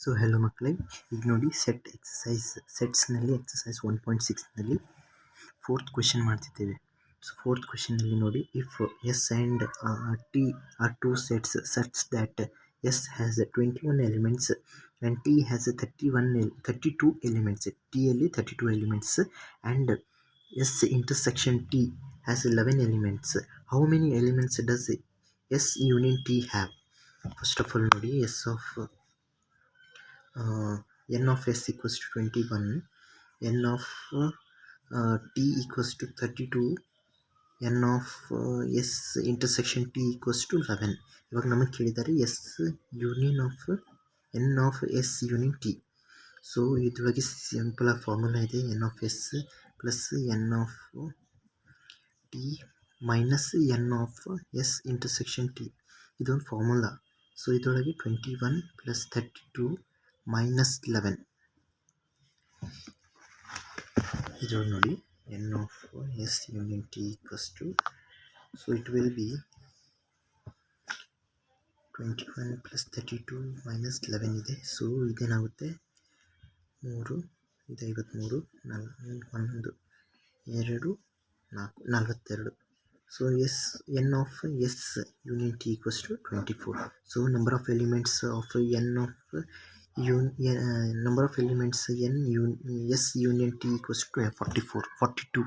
So hello ಮಕ್ಕಳೇ, ಈಗ ನೋಡಿ ಸೆಟ್ಸ್ನಲ್ಲಿ ಎಕ್ಸಸೈಸ್ 1.6ನಲ್ಲಿ ಫೋರ್ತ್ ಕ್ವೆಶನ್ ಮಾಡ್ತಿದ್ದೇವೆ. ಸೊ ಫೋರ್ತ್ ಕ್ವೆಶನಲ್ಲಿ ನೋಡಿ, if S and T are two sets such that S has 21 elements and T has 32 elements, ಟಿಯಲ್ಲಿ 32 elements and S intersection T has 11 elements, how many elements does S union T have? First of all ನೋಡಿ, n of s equals to 21, n of t equals to 32, n of s intersection t equals to 11. ಇವಾಗ ನಮಗೆ ಕೇಳಿದ್ದಾರೆ S union of N of S union T. So ಇದ್ರಾಗೆ simple ಆಗಿ formula ಇದೆ, N of S plus N of T minus N of S intersection T, ಇದೊಂದು formula. So ಇದರೊಳಗೆ 21 plus 32 minus 11, ಇದರೊಳಗೆ ನೋಡಿ n of s union t equals to, so it will be 21 plus 32 minus 11 ಇದೆ. So ಇದೇನಾಗುತ್ತೆ, 3 ಇದು 53, 1 2 4 42. So n of s union t equals to 24. So number of elements of n of number of elements n s union t equals to 42.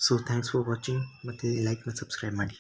So thanks for watching, ಮತ್ತೆ like ಮತ್ತು subscribe ಮಾಡಿ.